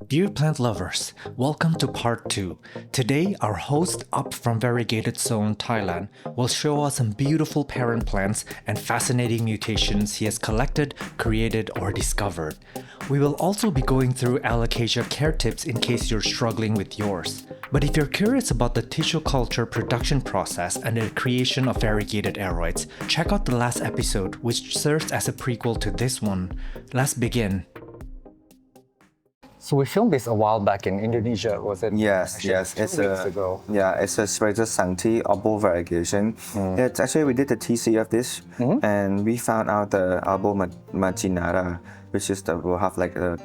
Dear plant lovers, welcome to part 2. Today, our host Up from Variegated Zone Thailand will show us some beautiful parent plants and fascinating mutations he has collected, created, or discovered. We will also be going through Alocasia care tips in case you're struggling with yours. But if you're curious about the tissue culture production process and the creation of variegated aroids, check out the last episode, which serves as a prequel to this one. Let's begin. So we filmed this a while back in Indonesia, was it? Yes. It's 2 weeks ago. It's a Sprater Sancti elbow variegation. It's actually we did the TC of this, and we found out the elbow marginata, which is will have like a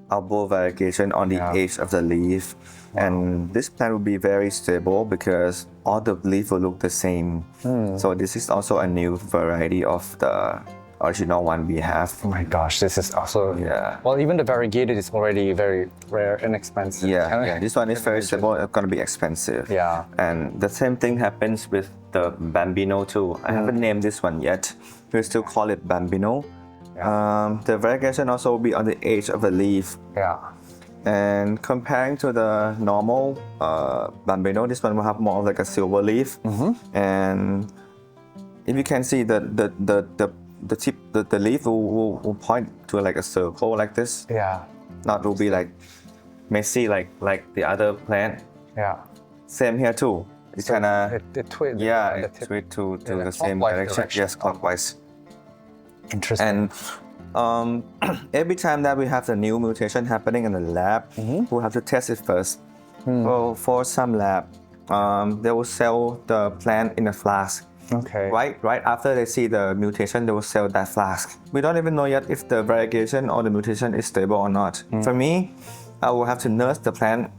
elbow variegation on the edge of the leaf, and this plant will be very stable because all the leaf will look the same. So this is also a new variety of the original one we have. Oh my gosh, this is also, well, even the variegated is already very rare and expensive. This one is very stable, it's gonna be expensive. Yeah. And the same thing happens with the Bambino too. I haven't named this one yet. We still call it Bambino. The variegation also will be on the edge of the leaf. Yeah. And comparing to the normal Bambino, this one will have more like a silver leaf. And if you can see the tip, the leaf will point to like a circle like this. Not will be like messy like the other plant. Same here too. It's So kind of it twists. it twists to the same direction. Yes, clockwise. Interesting. And every time that we have the new mutation happening in the lab, we have to test it first. Well, for some lab, they will sell the plant in a flask. Okay. Right after they see the mutation, they will sell that flask. We don't even know yet if the variegation or the mutation is stable or not. For me, I will have to nurse the plant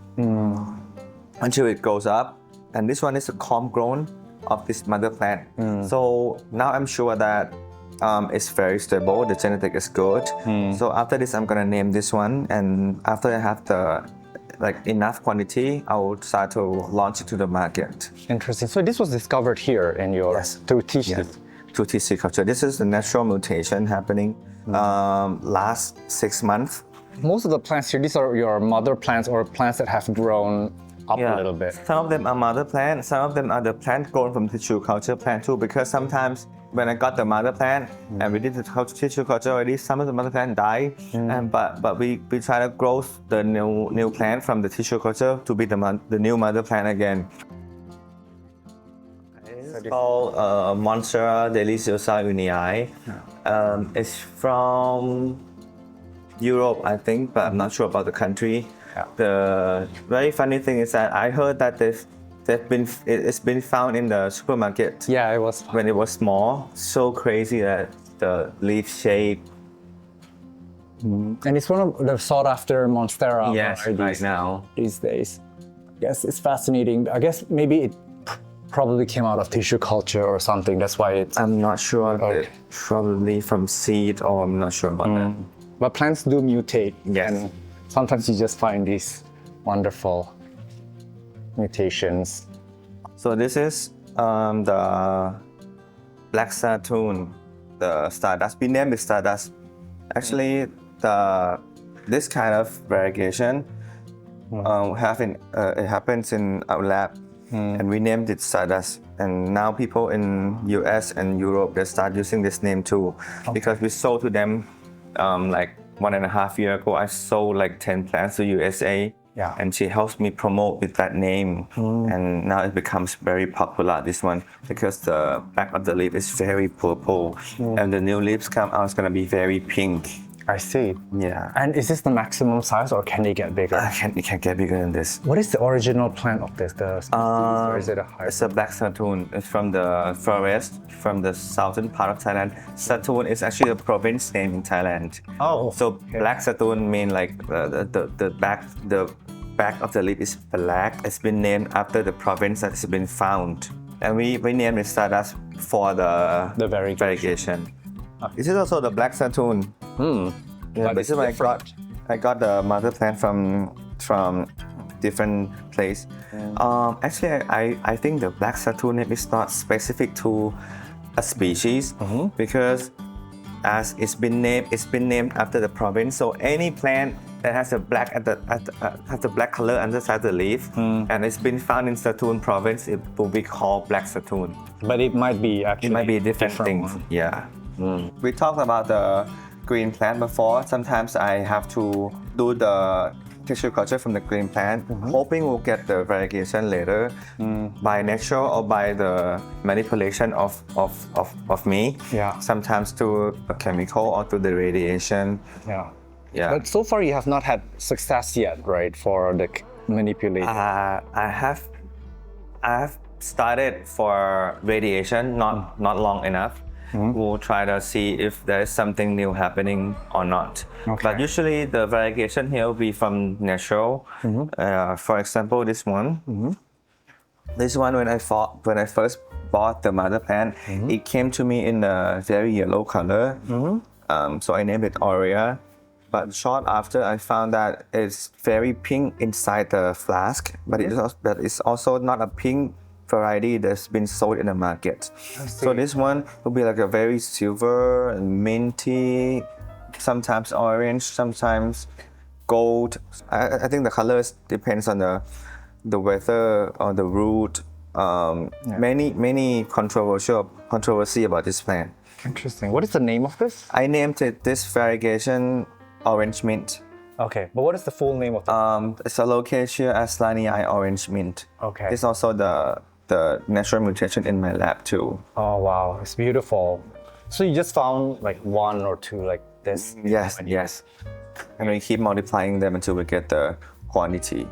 until it grows up. And this one is a calm grown of this mother plant. So now I'm sure that it's very stable, the genetic is good. So after this, I'm gonna name this one. And after I have the enough quantity, I will start to launch it to the market. Interesting. So this was discovered here in your through tissue. Through tissue culture. This is the natural mutation happening last 6 months. Most of the plants here, these are your mother plants or plants that have grown up a little bit. Some of them are mother plants, some of them are the plant grown from tissue culture plant too, because sometimes when I got the mother plant and we did the tissue culture already, some of the mother plant died, but we try to grow the new plant from the tissue culture to be the new mother plant again. It's called Monstera deliciosa unii. It's from Europe, I think, but I'm not sure about the country. The very funny thing is that I heard that it's been found in the supermarket. It was when it was small. So crazy that the leaf shape. And it's one of the sought after Monstera Right now. these days. Yes, it's fascinating. I guess maybe it probably came out of tissue culture or something. That's why it's. I'm not sure. Probably from seed, or I'm not sure about that. But plants do mutate. Yes. And sometimes you just find these wonderful mutations. So this is the Black Saturn, the Stardust. We named it Stardust. Actually, this kind of variegation it happens in our lab, and we named it Stardust. And now people in US and Europe, they start using this name too, because we sold to them like 1.5 years ago. I sold like 10 plants to USA. And she helps me promote with that name, and now it becomes very popular, this one, because the back of the leaf is very purple, and the new leaves come out, it's gonna be very pink. I see. Yeah. And is this the maximum size or can they get bigger? It can get bigger than this. What is the original plant of this? The species, or is it a hybrid? It's a black Saturn. It's from the forest, from the southern part of Thailand. Saturn is actually a province name in Thailand. So black Saturn means like the back of the leaf is black. It's been named after the province that it's been found. And we named it Stardust for the variegation. This is also the black Saturn. But this is what I got the mother plant from different place. Actually, I think the black Saturn is not specific to a species, because as it's been named after the province. So any plant that has a black has the black color underside the leaf, and it's been found in Satoon province, it will be called black Satoon. But it might be actually It might be different things. one. Yeah. We talked about the green plant before. Sometimes I have to do the tissue culture from the green plant, hoping we'll get the variegation later by natural or by the manipulation of me. Yeah. Sometimes through a chemical or through the radiation. Yeah. Yeah. But so far you have not had success yet, right, for the manipulation? I have started for radiation, not long enough. We'll try to see if there is something new happening or not. Okay. But usually the variegation here will be from natural. For example, this one. This one, when I first bought the mother plant, it came to me in a very yellow color. So I named it Aurea. But short after, I found that it's very pink inside the flask, but it's also not a pink variety that's been sold in the market. So this one will be like a very silver and minty, sometimes orange, sometimes gold. I think the colors depends on the weather or the root. Many controversy about this plant. Interesting. What is the name of this? I named it this variegation orange mint. Okay, but what is the full name of it? It's Alocasia aslanii orange mint. Okay. It's also the natural mutation in my lab too. Oh wow, it's beautiful. So you just found like one or two like this? Yes. And we keep multiplying them until we get the quantity.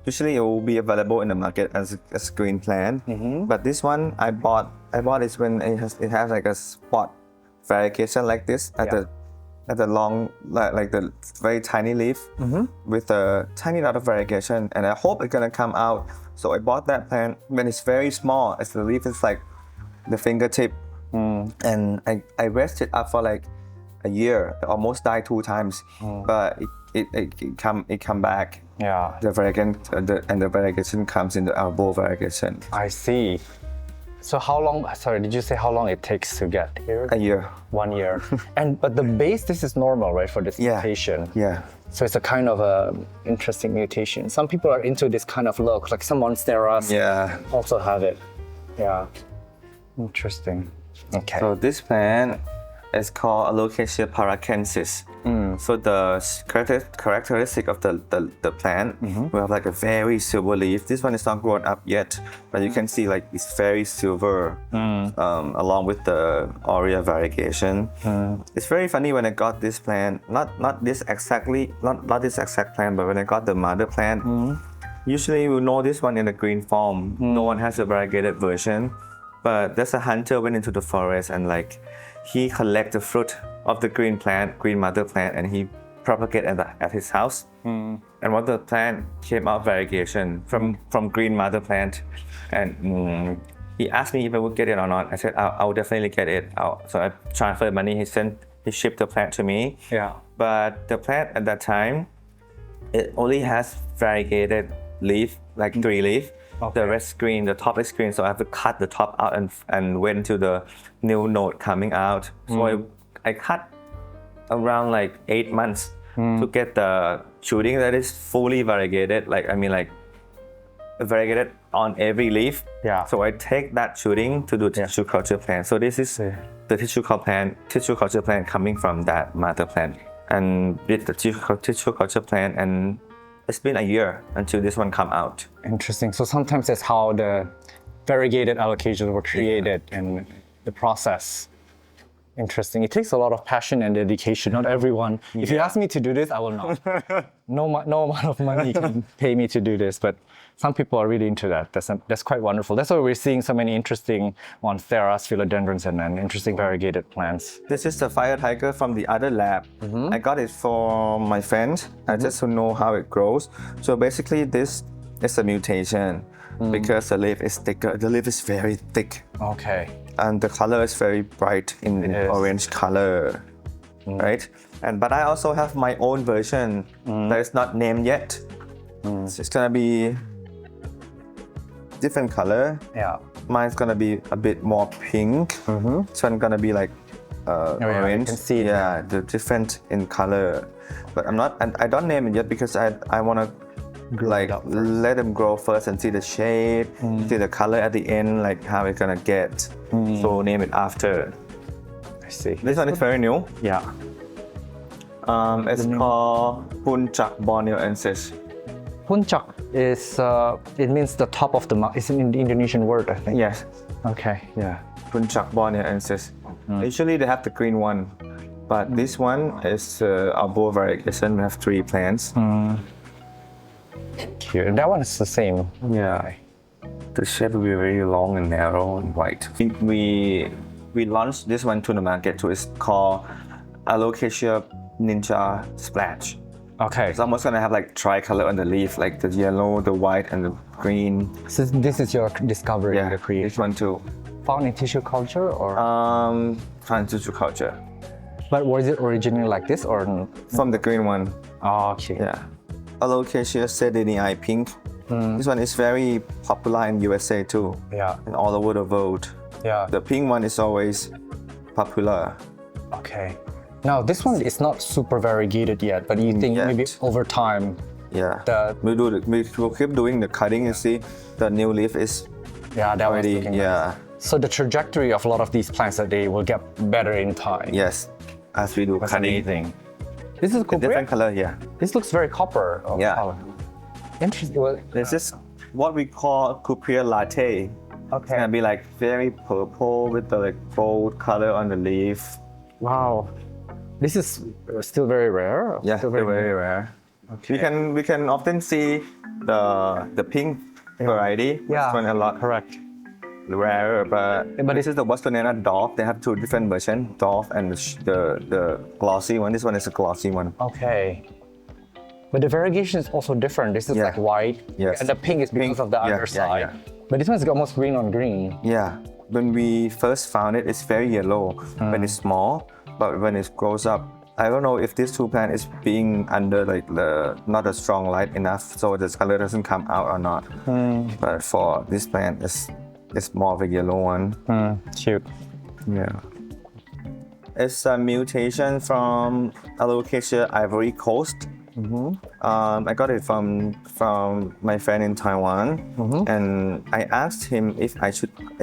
Usually it will be available in the market as green plant, but this one I bought is when it has like a spot variegation like this at the long like the very tiny leaf with a tiny lot of variegation, and I hope it's gonna come out. So I bought that plant when it's very small, as the leaf is like the fingertip, and I raised it up for like a year. It almost died 2 times, but it come back. Yeah. The variegation comes in the elbow variegation. I see. So how long, sorry, did you say how long it takes to get here? A year. 1 year. But the base, this is normal, right, for this mutation? Yeah. So it's a kind of a interesting mutation. Some people are into this kind of look, like some monsteras also have it. Yeah. Interesting. Okay. So this plant is called Alocasia paracensis. So the characteristic of the plant will have like a very silver leaf. This one is not grown up yet, but you can see like it's very silver along with the Aurea variegation. It's very funny when I got this plant, not this exact plant, but when I got the mother plant, usually you know this one in the green form. No one has a variegated version, but there's a hunter went into the forest and like he collect the fruit of the green mother plant, and he propagate at his house. And what the plant came out variegation from green mother plant, and he asked me if I would get it or not. I said I'll definitely get it. So I transferred money. He shipped the plant to me. Yeah. But the plant at that time, it only has variegated leaf, like 3 leaf. Okay. The rest green, the top is green, so I have to cut the top out and wait until the new node coming out. So I cut around like 8 months to get the shooting that is fully variegated. Like variegated on every leaf. Yeah. So I take that shooting to do tissue culture plant. So this is the tissue culture plant coming from that mother plant, and with the tissue culture plant, and it's been a year until this one come out. Interesting. So sometimes that's how the variegated alocasias were created in the process. Interesting. It takes a lot of passion and dedication. Not everyone. If you ask me to do this, I will not. No amount of money can pay me to do this, but some people are really into that. That's quite wonderful. That's why we're seeing so many interesting monsteras, philodendrons, and interesting variegated plants. This is the fire tiger from the other lab. I got it from my friend. I just to know how it grows. So basically, this is a mutation because the leaf is thicker. The leaf is very thick. Okay. And the color is very bright in orange color, right? But I also have my own version that is not named yet. So it's gonna be different color. Yeah. Mine's gonna be a bit more pink. So I'm gonna be like orange. You can see it. Yeah, the different in color. But I don't name it yet because I wanna like let them grow first and see the shape, see the color at the end, like how it's gonna get. So name it after. I see. This one is very new. Yeah. It's called Puncak Borneoensis. Puncak is it means the top of the mountain. It's an Indonesian word, I think. Yes. Okay. Yeah. Puncak Borneoensis. Usually they have the green one, but this one is arbor variegation. We have 3 plants. Cute. That one is the same. Yeah. The shape will be very long and narrow and white. We launched this one to the market too. It's called Alocasia Ninja Splash. Okay. It's almost gonna have like tricolor on the leaf, like the yellow, the white, and the green. So this is your discovery, the creation. This one too. Found in tissue culture or? Found tissue culture. But was it originally like this or? From the green one. Oh, okay. Yeah. Alocasia sedinii pink. This one is very popular in USA too. Yeah. And all over the world. Yeah. The pink one is always popular. Okay. Now this one is not super variegated yet, but you think maybe over time? Yeah. We'll keep doing the cutting. You see, the new leaf is that already. Nice. So the trajectory of a lot of these plants that they will get better in time. Yes. As we do That's cutting. amazing. This is cool. Different color, yeah. This looks very copper. Color. Interesting. Well, this is what we call cupria latte. Okay. It's gonna be like very purple with the like gold color on the leaf. Wow. This is still very rare. Yeah, still very rare. Okay. We can often see the pink variety. Yeah. This one a lot. Correct. Rarer, but this is the Bostonana Dwarf. They have 2 different versions, Dwarf and the glossy one. This one is a glossy one. Okay. But the variegation is also different. This is like white. Yes. And the pink is because of the underside. Yeah. But this one is almost green on green. Yeah. When we first found it, it's very yellow when it's small, but when it grows up, I don't know if this 2 plant is being under like not a strong light enough, so the color doesn't come out or not. But for this plant, it's more of a yellow one. Cute. Yeah. It's a mutation from Alocasia Ivory Coast. I got it from my friend in Taiwan, and I asked him if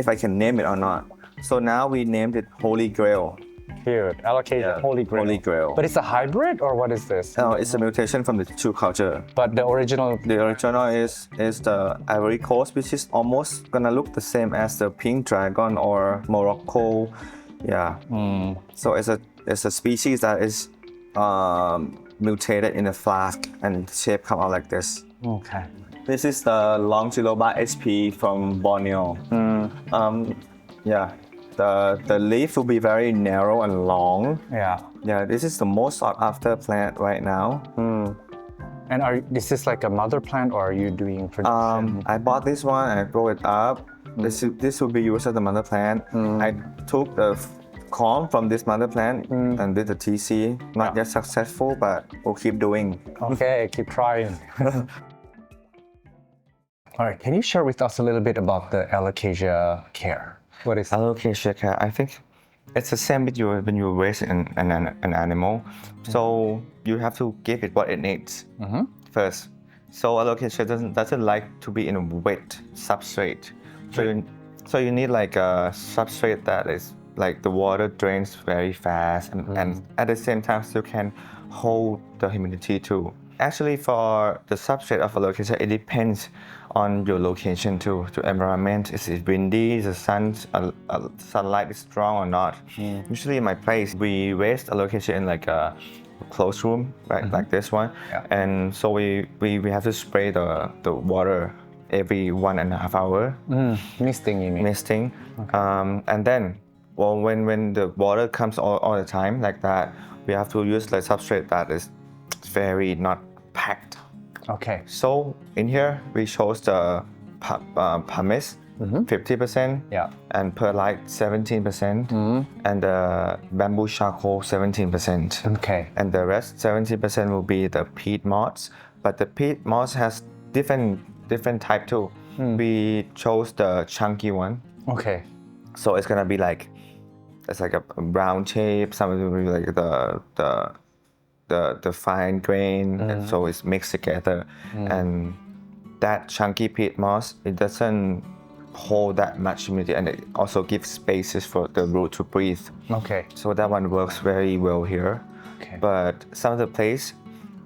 I can name it or not. So now we named it Holy Grail. Cute. Alocasia Holy Grail. Holy Grail. But it's a hybrid or what is this? No, it's a mutation from the tissue culture. But the original. The original is the Ivory Coast, which is almost gonna look the same as the pink dragon or Morocco. Yeah. So it's a species that is mutated in a flask and shape come out like this. Okay. This is the Longiloba SP from Borneo. Yeah. The leaf will be very narrow and long. Yeah. Yeah, this is the most sought after plant right now. And this is like a mother plant or are you doing production? I bought this one and I grow it up. This will be used as the mother plant. I took the corn from this mother plant and did the TC. Not yet successful, but we'll keep doing. Okay, keep trying. All right, can you share with us a little bit about the Alocasia care? What is Alocasia care? I think it's the same with when you raise an animal. So you have to give it what it needs first. So Alocasia doesn't like to be in a wet substrate. So you need like a substrate that is like the water drains very fast and at the same time still can hold the humidity too. Actually, for the substrate of Alocasia, it depends on your location too. The environment, is it windy, the sunlight is strong or not. Usually in my place, we raise Alocasia in like a closed room, right, like this one. Yeah. And so we have to spray the water every 1.5 hours. Misting, you mean? Misting. And then, well, when the water comes all the time like that, we have to use like substrate that is very not packed. Okay. So in here we chose the pumice 50%, Yeah. and perlite 17%, and the bamboo charcoal 17%. Okay. And the rest 70% will be the peat moss. But the peat moss has different type too. We chose the chunky one. Okay. So it's gonna be like, it's like a round shape. Some of it will be like the fine grain, and so it's mixed together. And that chunky peat moss, it doesn't hold that much humidity, and it also gives spaces for the root to breathe. Okay. So that one works very well here. Okay. But some of the place,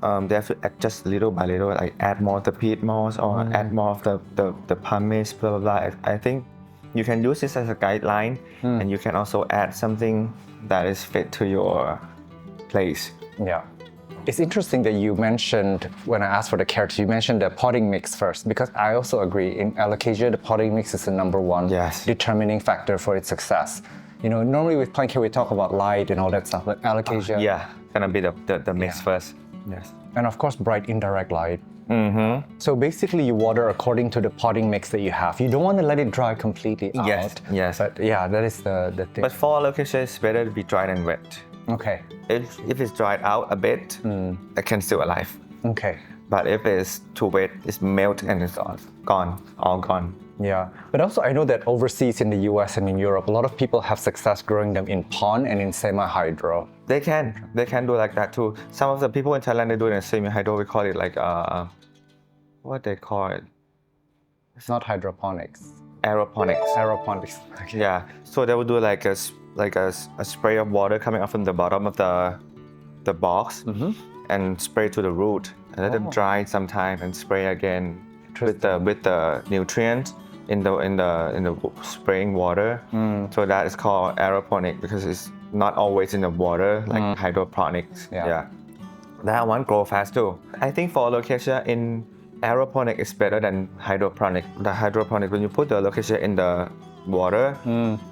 they have to adjust little by little, like add more of the peat moss or add more of the pumice, blah blah blah. I think you can use this as a guideline, and you can also add something that is fit to your place. Yeah. It's interesting that you mentioned, when I asked for the carrots, you mentioned the potting mix first, because I also agree, in Alocasia, the potting mix is the number one determining factor for its success. You know, normally with plant care, we talk about light and all that stuff, but Alocasia... Yeah, gonna be the mix first. Yes. And of course, bright indirect light. So basically, you water according to the potting mix that you have. You don't want to let it dry completely out. Yes. But yeah, that is the thing. But for Alocasia, it's better to be dry than wet. Okay. If it's dried out a bit, it can still alive. Okay. But if it's too wet, it's melt and it's all gone. Yeah, but also I know that overseas in the US and in Europe, a lot of people have success growing them in pond and in semi-hydro. They can do like that too. Some of the people in Thailand, they do it in semi-hydro. We call it like what they call it? It's not hydroponics. Aeroponics. Aeroponics. Okay. Yeah. So they will do like a spray of water coming up from the bottom of the box and spray to the root, and let them dry sometime and spray again with the nutrients in the spraying water. So that is called aeroponic, because it's not always in the water like hydroponics. Yeah. That one grow fast too. I think for Alocasia in aeroponic is better than hydroponic. The hydroponic, when you put the Alocasia in the water,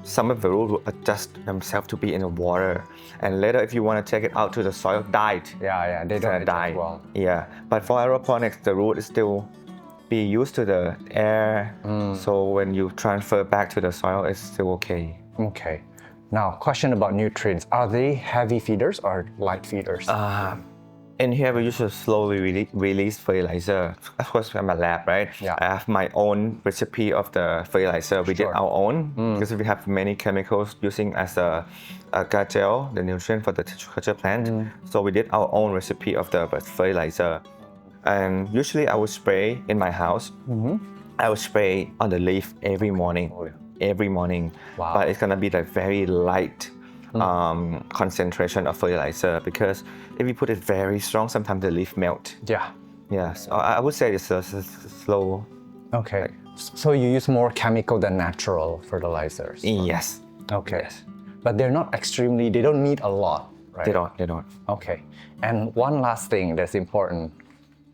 some of the roots will adjust themselves to be in the water, and later if you want to take it out to the soil, died. Yeah, they don't die. Well. Yeah, but for aeroponics, the root is still be used to the air, so when you transfer back to the soil, it's still okay. Okay. Now, question about nutrients. Are they heavy feeders or light feeders? In here, we use to slowly release fertilizer. Of course, I'm a lab, right? Yeah. I have my own recipe of the fertilizer. We did our own because we have many chemicals using as a gel, the nutrient for the tissue culture plant. So we did our own recipe of the fertilizer. And usually I would spray in my house. I would spray on the leaf every morning. Every morning. Wow. But it's gonna be like very light concentration of fertilizer, because if you put it very strong, sometimes the leaf melt. Yeah, so I would say it's a slow. Okay. So you use more chemical than natural fertilizers? Yes. Okay. Yes. But they're not extremely, they don't need a lot, right? They don't. Okay. And one last thing that's important,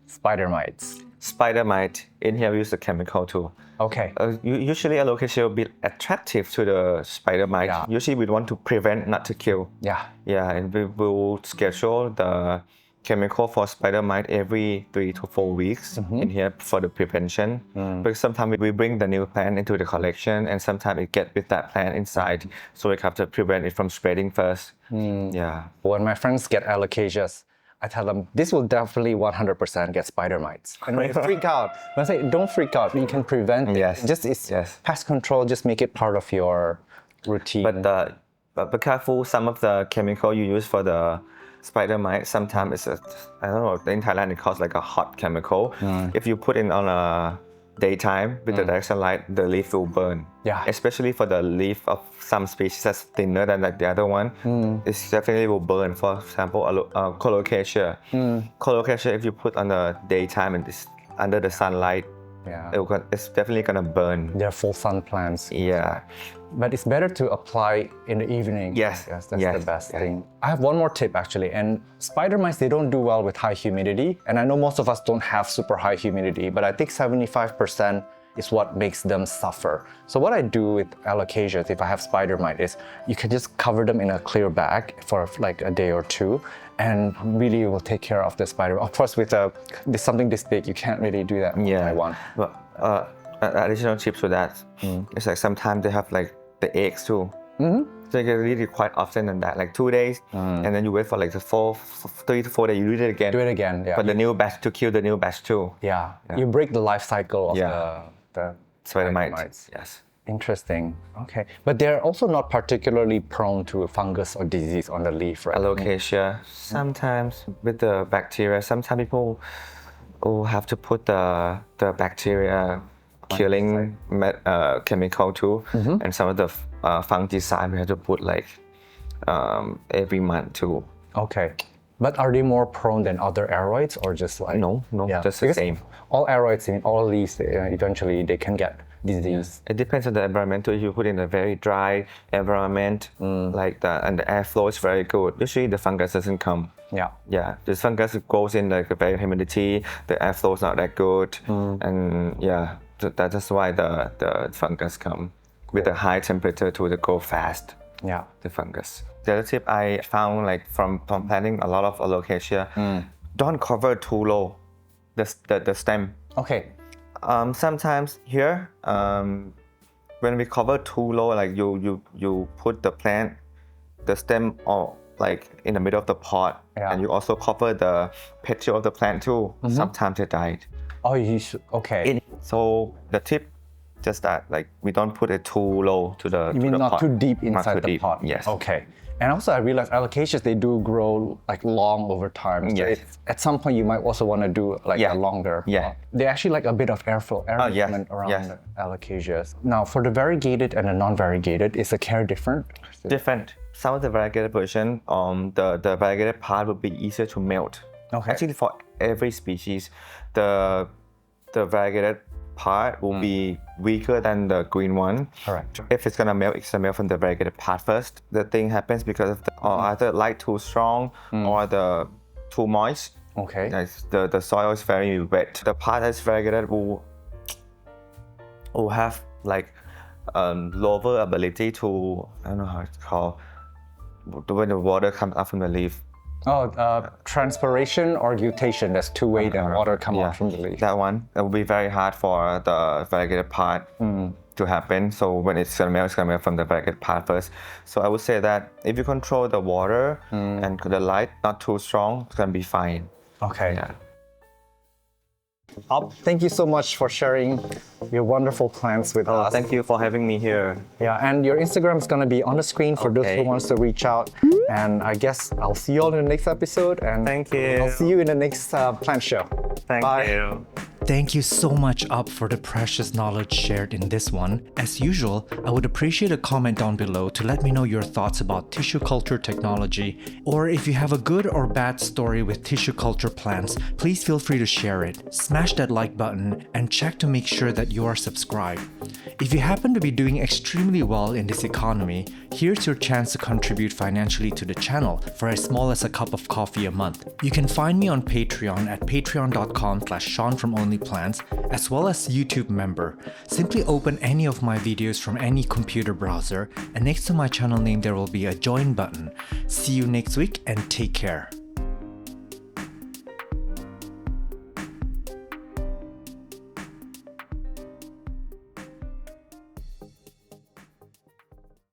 spider mites. Spider mite, in here we use the chemical too. Okay. Usually Alocasia will be attractive to the spider mite. Yeah. Usually we want to prevent, not to kill. Yeah. Yeah, and we will schedule the chemical for spider mite every 3 to 4 weeks in here for the prevention. Because sometimes we bring the new plant into the collection, and sometimes it gets with that plant inside. So we have to prevent it from spreading first. Yeah. When my friends get alocasias, I tell them, this will definitely 100% get spider mites. And when they freak out, when I say, don't freak out, you can prevent it. Yes. It's pest control, just make it part of your routine. But be careful, some of the chemical you use for the spider mite, sometimes it's I don't know, in Thailand it calls like a hot chemical. If you put it on daytime with the direct sunlight, the leaf will burn. Yeah. Especially for the leaf of some species that's thinner than like the other one, it definitely will burn. For example, Colocasia. Colocasia, if you put on the daytime and it's under the sunlight, Yeah. it's definitely gonna burn. They're full sun plants. Yeah. But it's better to apply in the evening. Yes. That's Yes. the best thing. I have one more tip actually. And spider mites, they don't do well with high humidity. And I know most of us don't have super high humidity, but I think 75% is what makes them suffer. So what I do with Alocasias, if I have spider mite, is you can just cover them in a clear bag for like a day or two, and really it will take care of the spider. Of course, with something this big, you can't really do that in Taiwan. But additional tips to that, it's like sometimes they have like the eggs too. So you can read it quite often than that, like 2 days, and then you wait for like 3 to 4 days, you read it again. Do it again, yeah. For the new batch to kill the new batch too. Yeah. You break the life cycle of the Spider mites. mites. Yes. Interesting. Okay. But they're also not particularly prone to fungus or disease on the leaf, right? Alocasia. Sometimes with the bacteria, sometimes people will have to put the bacteria killing chemical too, and some of the fungicide we have to put like every month too. Okay. But are they more prone than other aroids or just like... No, just the Because same. All aroids in all leaves, eventually they can get disease. It depends on the environment too. If you put in a very dry environment, like and the airflow is very good, usually the fungus doesn't come. Yeah. Yeah, the fungus goes in like a very humidity, the airflow is not that good, and yeah, that's why the fungus come. With a high temperature to go fast. Yeah. The fungus. The other tip I found like from planting a lot of Alocasia, don't cover too low the stem. Okay. Sometimes here, when we cover too low, like you put the stem or like in the middle of the pot, and you also cover the petal of the plant too. Sometimes it died. Oh, you should, okay. So the tip, just that, like we don't put it too low to the. You mean not pot. too deep Not inside too the deep. pot? Yes. Okay. And also I realized Alocasias, they do grow like long over time. So Yes. at some point you might also want to do like a longer Yeah. pot. They actually like a bit of airflow, air yes. movement around Yes. the Alocasias. Now for the variegated and the non-variegated, is the care different? Different. Some of the variegated version, the variegated part will be easier to melt. Okay. Actually, for every species, the variegated part will be weaker than the green one. Correct. If it's gonna melt, it's gonna melt from the variegated part first. The thing happens because of either light too strong or the too moist. Okay. Like the soil is very wet. The part that's variegated will have like lower ability to, I don't know how it's called, when the water comes up from the leaf. Oh, transpiration or glutation. There's two ways that water come out from the leaf. That one, it will be very hard for the variegated part to happen. So when it's gonna melt from the variegated part first. So I would say that if you control the water and the light not too strong, it's gonna be fine. Okay. Yeah. Thank you so much for sharing your wonderful plants with us. Thank you for having me here. Yeah, and your Instagram is going to be on the screen for those who wants to reach out. And I guess I'll see you all in the next episode. And Thank you. I'll see you in the next plant show. Thank Bye. you. Thank you so much, Up, for the precious knowledge shared in this one. As usual, I would appreciate a comment down below to let me know your thoughts about tissue culture technology, or if you have a good or bad story with tissue culture plants, please feel free to share it. Smash that like button and check to make sure that you are subscribed. If you happen to be doing extremely well in this economy, here's your chance to contribute financially to the channel for as small as a cup of coffee a month. You can find me on Patreon at patreon.com/SeanFromOnlyPlants, as well as YouTube member. Simply open any of my videos from any computer browser, and next to my channel name there will be a join button. See you next week and take care.